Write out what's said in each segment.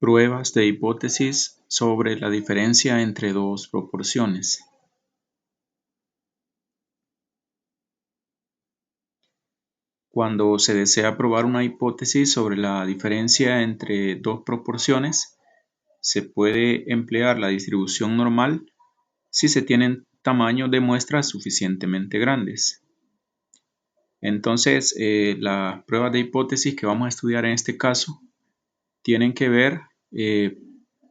Pruebas de hipótesis sobre la diferencia entre dos proporciones. Cuando se desea probar una hipótesis sobre la diferencia entre dos proporciones, se puede emplear la distribución normal si se tienen tamaños de muestras suficientemente grandes. Entonces, las pruebas de hipótesis que vamos a estudiar en este caso tienen que ver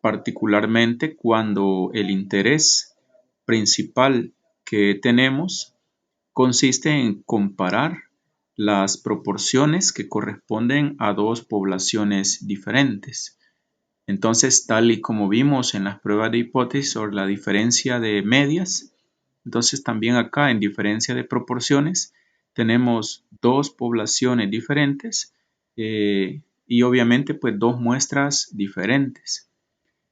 particularmente cuando el interés principal que tenemos consiste en comparar las proporciones que corresponden a dos poblaciones diferentes. Entonces, tal y como vimos en las pruebas de hipótesis sobre la diferencia de medias, entonces también acá en diferencia de proporciones tenemos dos poblaciones diferentes y obviamente pues dos muestras diferentes.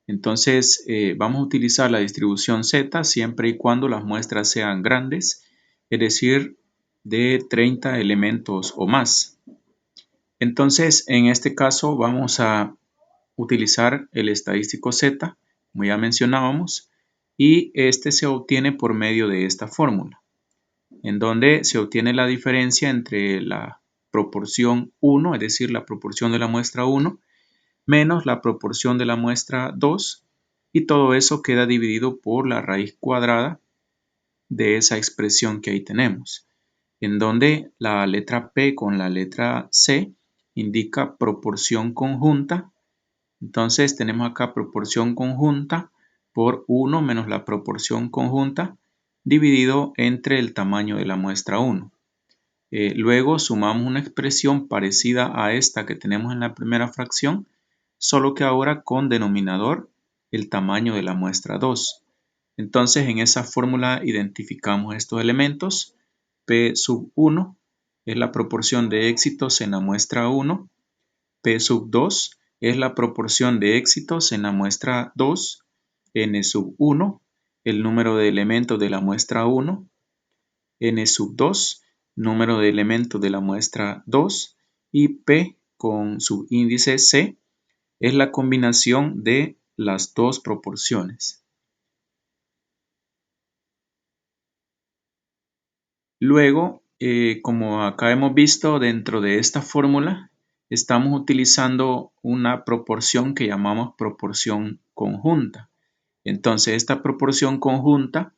Entonces vamos a utilizar la distribución Z siempre y cuando las muestras sean grandes, es decir, de 30 elementos o más. Entonces en este caso vamos a utilizar el estadístico Z, como ya mencionábamos, y este se obtiene por medio de esta fórmula, en donde se obtiene la diferencia entre la proporción 1, es decir, la proporción de la muestra 1, menos la proporción de la muestra 2, y todo eso queda dividido por la raíz cuadrada de esa expresión que ahí tenemos, en donde la letra P con la letra C indica proporción conjunta. Entonces tenemos acá proporción conjunta por 1 menos la proporción conjunta dividido entre el tamaño de la muestra 1. Luego sumamos una expresión parecida a esta que tenemos en la primera fracción, solo que ahora con denominador el tamaño de la muestra 2. Entonces en esa fórmula identificamos estos elementos. P sub 1 es la proporción de éxitos en la muestra 1. P sub 2 es la proporción de éxitos en la muestra 2. N sub 1, el número de elementos de la muestra 1. N sub 2, número de elementos de la muestra 2. Y P con subíndice C es la combinación de las dos proporciones. Luego, como acá hemos visto dentro de esta fórmula, estamos utilizando una proporción que llamamos proporción conjunta. Entonces, esta proporción conjunta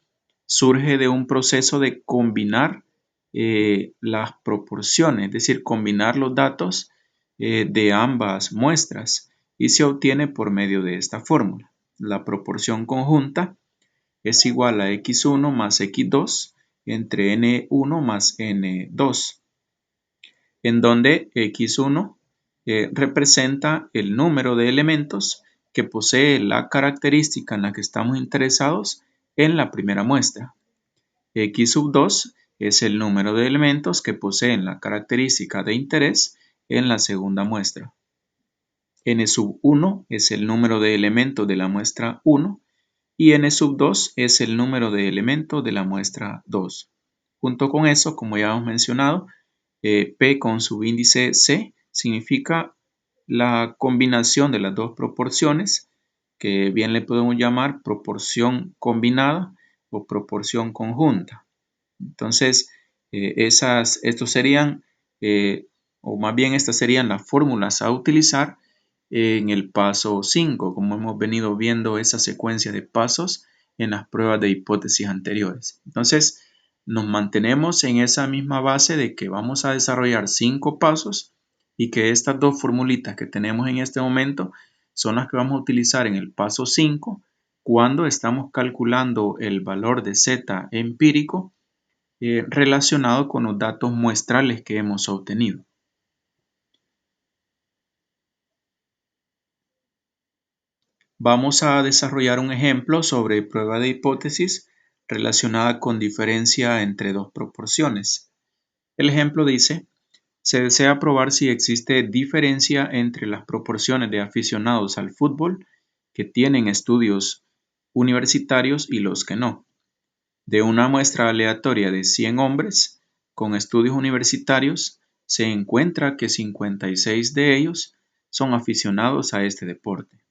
surge de un proceso de combinar las proporciones, es decir, combinar los datos de ambas muestras y se obtiene por medio de esta fórmula. La proporción conjunta es igual a x1 más x2 entre n1 más n2, en donde x1 representa el número de elementos que posee la característica en la que estamos interesados en la primera muestra. X sub 2 es el número de elementos que poseen la característica de interés en la segunda muestra. N sub 1 es el número de elementos de la muestra 1 y n sub 2 es el número de elementos de la muestra 2. Junto con eso, como ya hemos mencionado, P con subíndice C significa la combinación de las dos proporciones, que bien le podemos llamar proporción combinada o proporción conjunta. Entonces, estos serían, o más bien estas serían las fórmulas a utilizar en el paso 5, como hemos venido viendo esa secuencia de pasos en las pruebas de hipótesis anteriores. Entonces, nos mantenemos en esa misma base de que vamos a desarrollar 5 pasos y que estas dos formulitas que tenemos en este momento son las que vamos a utilizar en el paso 5 cuando estamos calculando el valor de Z empírico relacionado con los datos muestrales que hemos obtenido. Vamos a desarrollar un ejemplo sobre prueba de hipótesis relacionada con diferencia entre dos proporciones. El ejemplo dice: se desea probar si existe diferencia entre las proporciones de aficionados al fútbol que tienen estudios universitarios y los que no. De una muestra aleatoria de 100 hombres con estudios universitarios, se encuentra que 56 de ellos son aficionados a este deporte.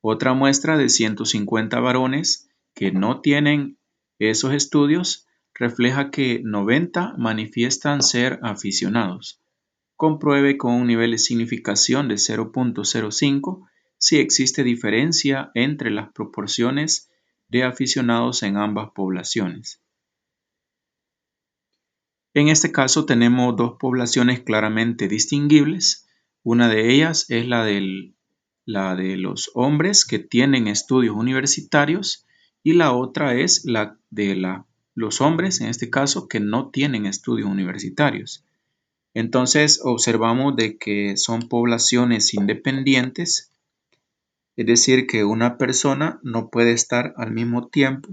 Otra muestra de 150 varones que no tienen esos estudios refleja que 90 manifiestan ser aficionados. Compruebe con un nivel de significación de 0.05 si existe diferencia entre las proporciones de aficionados en ambas poblaciones. En este caso tenemos dos poblaciones claramente distinguibles. Una de ellas es la de los hombres que tienen estudios universitarios y la otra es la de los hombres, en este caso, que no tienen estudios universitarios. Entonces observamos de que son poblaciones independientes, es decir, que una persona no puede estar al mismo tiempo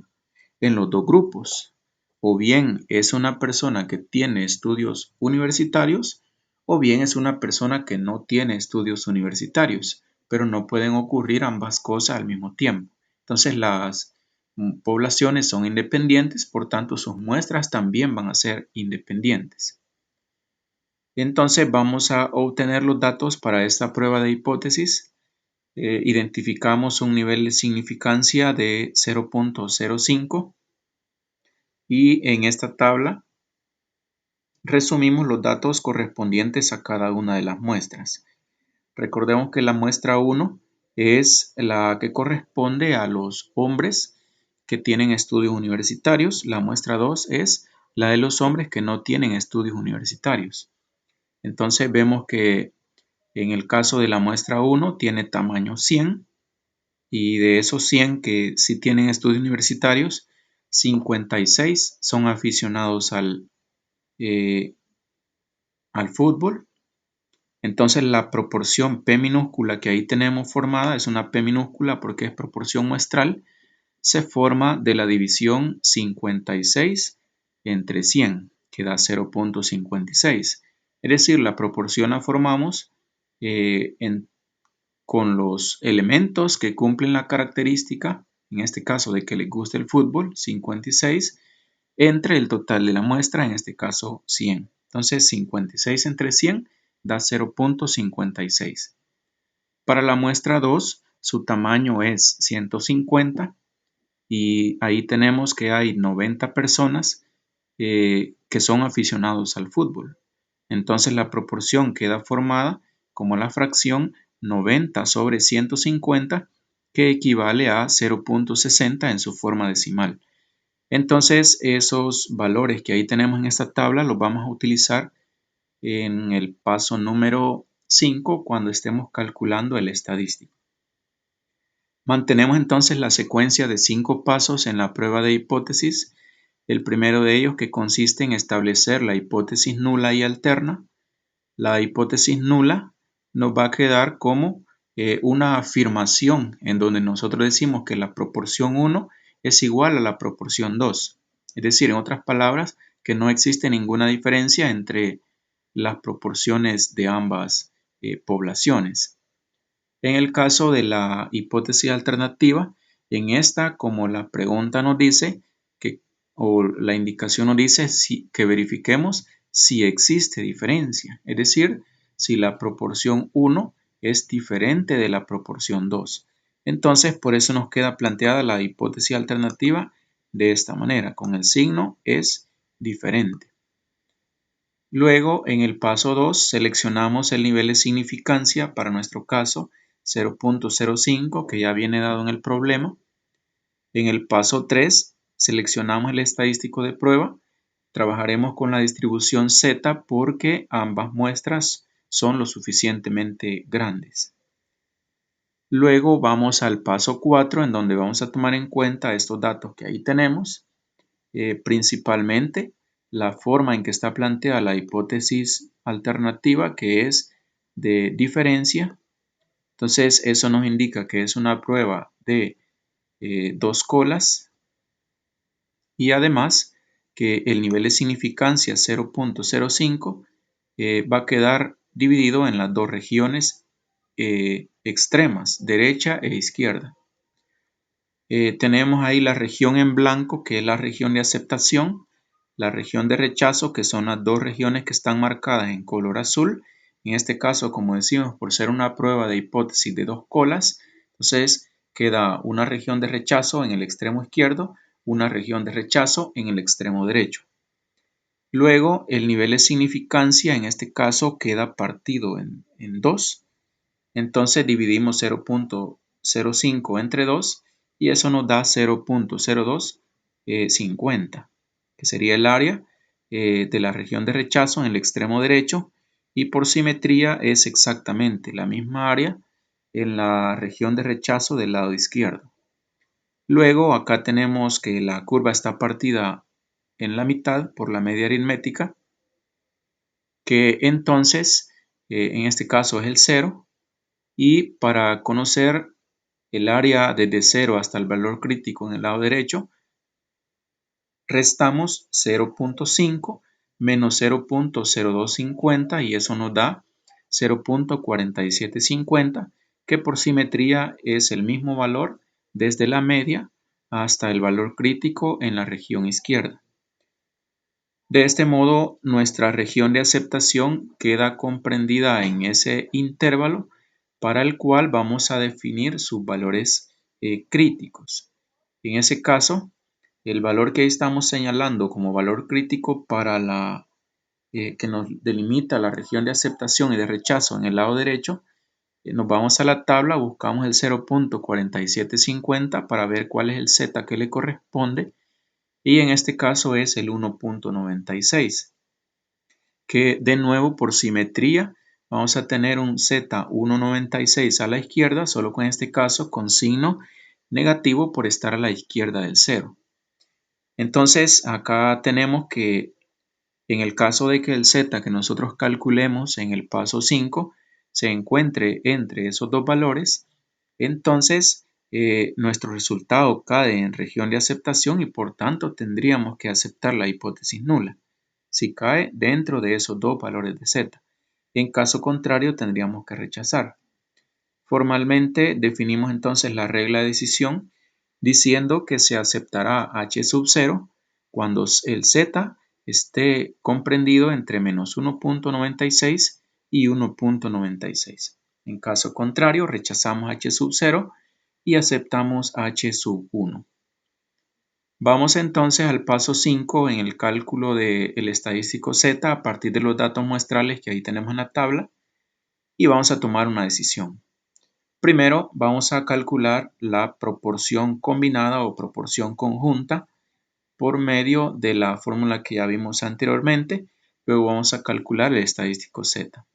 en los dos grupos. O bien es una persona que tiene estudios universitarios, o bien es una persona que no tiene estudios universitarios, pero no pueden ocurrir ambas cosas al mismo tiempo. Entonces las poblaciones son independientes, por tanto sus muestras también van a ser independientes. Entonces vamos a obtener los datos para esta prueba de hipótesis. Identificamos un nivel de significancia de 0.05 y en esta tabla resumimos los datos correspondientes a cada una de las muestras. Recordemos que la muestra 1 es la que corresponde a los hombres que tienen estudios universitarios. La muestra 2 es la de los hombres que no tienen estudios universitarios. Entonces vemos que en el caso de la muestra 1 tiene tamaño 100 y de esos 100 que sí tienen estudios universitarios, 56 son aficionados al fútbol. Entonces la proporción P minúscula que ahí tenemos formada es una P minúscula porque es proporción muestral. Se forma de la división 56 entre 100, que da 0.56. Es decir, la proporción la formamos con los elementos que cumplen la característica, en este caso de que les guste el fútbol, 56, entre el total de la muestra, en este caso 100. Entonces 56 entre 100 da 0.56. Para la muestra 2, su tamaño es 150 y ahí tenemos que hay 90 personas que son aficionados al fútbol. Entonces la proporción queda formada como la fracción 90 sobre 150, que equivale a 0.60 en su forma decimal. Entonces esos valores que ahí tenemos en esta tabla los vamos a utilizar en el paso número 5 cuando estemos calculando el estadístico. Mantenemos entonces la secuencia de 5 pasos en la prueba de hipótesis. El primero de ellos que consiste en establecer la hipótesis nula y alterna. La hipótesis nula nos va a quedar como una afirmación en donde nosotros decimos que la proporción 1 es igual a la proporción 2. Es decir, en otras palabras, que no existe ninguna diferencia entre las proporciones de ambas poblaciones. En el caso de la hipótesis alternativa, en esta, como la pregunta nos dice, o la indicación nos dice que verifiquemos si existe diferencia, es decir, si la proporción 1 es diferente de la proporción 2. Entonces, por eso nos queda planteada la hipótesis alternativa de esta manera, con el signo es diferente. Luego, en el paso 2, seleccionamos el nivel de significancia para nuestro caso 0.05, que ya viene dado en el problema. En el paso 3, seleccionamos el estadístico de prueba. Trabajaremos con la distribución Z porque ambas muestras son lo suficientemente grandes. Luego vamos al paso 4, en donde vamos a tomar en cuenta estos datos que ahí tenemos, principalmente la forma en que está planteada la hipótesis alternativa, que es de diferencia. Entonces eso nos indica que es una prueba de dos colas y además que el nivel de significancia 0.05 va a quedar dividido en las dos regiones extremas, derecha e izquierda. Tenemos ahí la región en blanco, que es la región de aceptación, la región de rechazo, que son las dos regiones que están marcadas en color azul. En este caso, como decimos, por ser una prueba de hipótesis de dos colas, entonces queda una región de rechazo en el extremo izquierdo, una región de rechazo en el extremo derecho. Luego, el nivel de significancia en este caso queda partido en 2. Entonces dividimos 0.05 entre 2 y eso nos da 0.0250, que sería el área de la región de rechazo en el extremo derecho, y por simetría es exactamente la misma área en la región de rechazo del lado izquierdo. Luego acá tenemos que la curva está partida en la mitad por la media aritmética, que entonces en este caso es el 0, y para conocer el área desde 0 hasta el valor crítico en el lado derecho, restamos 0.5 menos 0.0250 y eso nos da 0.4750, que por simetría es el mismo valor desde la media hasta el valor crítico en la región izquierda. De este modo, nuestra región de aceptación queda comprendida en ese intervalo para el cual vamos a definir sus valores críticos. En ese caso, el valor que estamos señalando como valor crítico para la que nos delimita la región de aceptación y de rechazo en el lado derecho, nos vamos a la tabla, buscamos el 0.4750 para ver cuál es el Z que le corresponde, y en este caso es el 1.96, que de nuevo por simetría vamos a tener un Z1.96 a la izquierda, solo que en este caso con signo negativo por estar a la izquierda del 0. Entonces acá tenemos que en el caso de que el Z que nosotros calculemos en el paso 5 se encuentre entre esos dos valores, entonces nuestro resultado cae en región de aceptación y por tanto tendríamos que aceptar la hipótesis nula si cae dentro de esos dos valores de Z. En caso contrario tendríamos que rechazar. Formalmente definimos entonces la regla de decisión diciendo que se aceptará h sub 0 cuando el Z esté comprendido entre menos 1.96 y 1.96. En caso contrario, rechazamos h sub 0 y aceptamos h sub 1. Vamos entonces al paso 5 en el cálculo del estadístico Z a partir de los datos muestrales que ahí tenemos en la tabla, y vamos a tomar una decisión. Primero vamos a calcular la proporción combinada o proporción conjunta por medio de la fórmula que ya vimos anteriormente. Luego vamos a calcular el estadístico Z.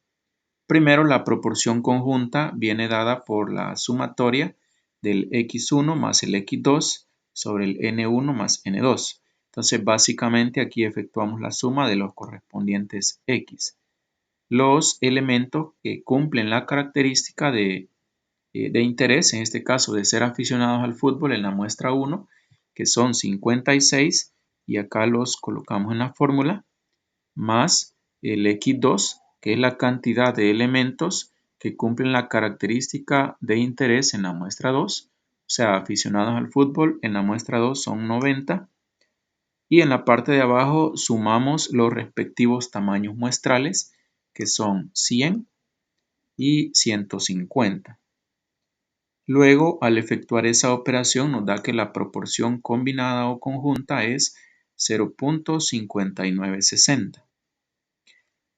Primero, la proporción conjunta viene dada por la sumatoria del x1 más el x2 sobre el n1 más n2. Entonces, básicamente aquí efectuamos la suma de los correspondientes x. Los elementos que cumplen la característica de interés, en este caso de ser aficionados al fútbol en la muestra 1, que son 56, y acá los colocamos en la fórmula, más el x2, que es la cantidad de elementos que cumplen la característica de interés en la muestra 2, o sea, aficionados al fútbol en la muestra 2 son 90, y en la parte de abajo sumamos los respectivos tamaños muestrales, que son 100 y 150. Luego, al efectuar esa operación, nos da que la proporción combinada o conjunta es 0.5960.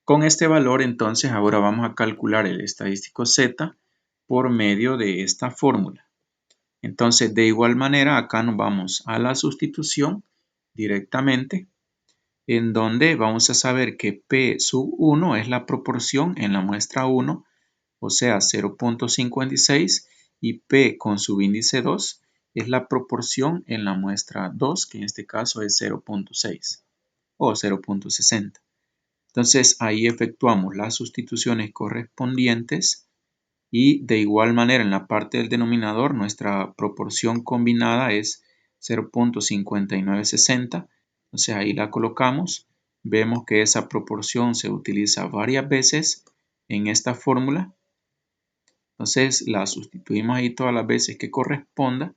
Con este valor, entonces, ahora vamos a calcular el estadístico Z por medio de esta fórmula. Entonces, de igual manera, acá nos vamos a la sustitución directamente, en donde vamos a saber que P sub 1 es la proporción en la muestra 1, o sea, 0.56, y P con subíndice 2 es la proporción en la muestra 2, que en este caso es 0.6 o 0.60. Entonces ahí efectuamos las sustituciones correspondientes y de igual manera en la parte del denominador nuestra proporción combinada es 0.5960. Entonces ahí la colocamos. Vemos que esa proporción se utiliza varias veces en esta fórmula. Entonces la sustituimos ahí todas las veces que corresponda,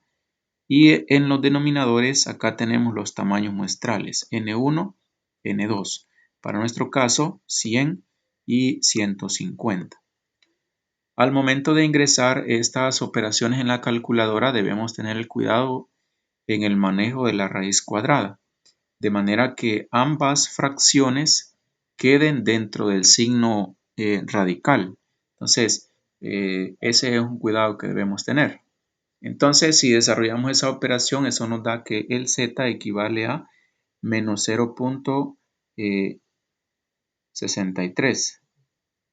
y en los denominadores acá tenemos los tamaños muestrales N1, N2, para nuestro caso 100 y 150. Al momento de ingresar estas operaciones en la calculadora debemos tener el cuidado en el manejo de la raíz cuadrada, de manera que ambas fracciones queden dentro del signo radical. Entonces, ese es un cuidado que debemos tener. Entonces, si desarrollamos esa operación, eso nos da que el z equivale a menos 0.63.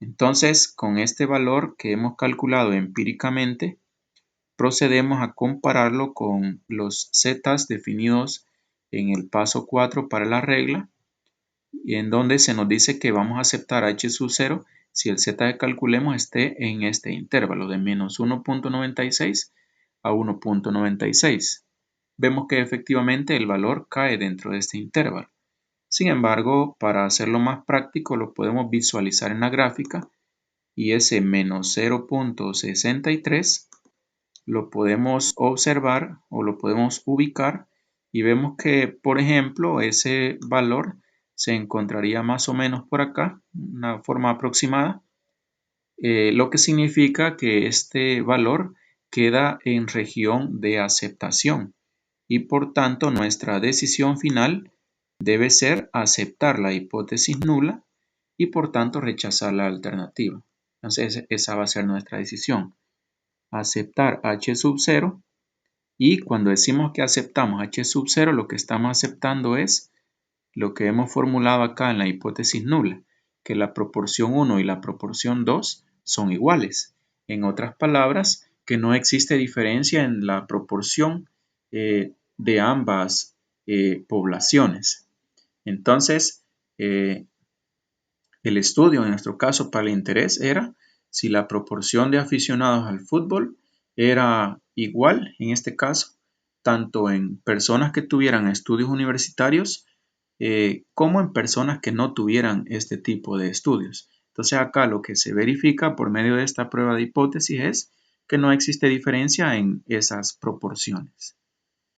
Entonces, con este valor que hemos calculado empíricamente, procedemos a compararlo con los zetas definidos en el paso 4 para la regla, y en donde se nos dice que vamos a aceptar h sub 0 si el z que calculemos esté en este intervalo de menos 1.96 a 1.96. Vemos que efectivamente el valor cae dentro de este intervalo. Sin embargo, para hacerlo más práctico lo podemos visualizar en la gráfica y ese menos 0.63 lo podemos observar o lo podemos ubicar y vemos que, por ejemplo, ese valor se encontraría más o menos por acá, una forma aproximada, lo que significa que este valor queda en región de aceptación y por tanto nuestra decisión final debe ser aceptar la hipótesis nula y por tanto rechazar la alternativa. Entonces esa va a ser nuestra decisión. Aceptar h sub 0 y cuando decimos que aceptamos h sub 0 lo que estamos aceptando es lo que hemos formulado acá en la hipótesis nula, que la proporción 1 y la proporción 2 son iguales. En otras palabras, que no existe diferencia en la proporción de ambas poblaciones. Entonces, el estudio en nuestro caso para el interés era si la proporción de aficionados al fútbol era igual, en este caso, tanto en personas que tuvieran estudios universitarios como en personas que no tuvieran este tipo de estudios. Entonces acá lo que se verifica por medio de esta prueba de hipótesis es que no existe diferencia en esas proporciones.